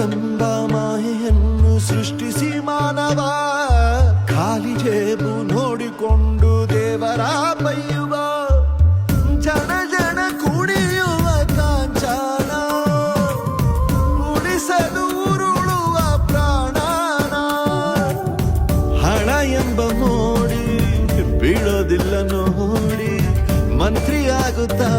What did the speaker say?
ಎಂಬ ಮಾಯೆಯನ್ನು ಸೃಷ್ಟಿಸಿ ಮಾನವ ಖಾಲಿ ಜೇಬು ನೋಡಿಕೊಂಡು ದೇವರ ಬೈಯುವ ಜನ ಜನ ಕುಣಿಯುವ ಕಾಂಚನ ಉಳಿಸಲು ಉರುಳುವ ಪ್ರಾಣನ ಹಣ ಎಂಬ ಮೋಡಿ ಬೀಳೋದಿಲ್ಲ ನೋಡಿ ಮಂತ್ರಿಯಾಗುತ್ತಾ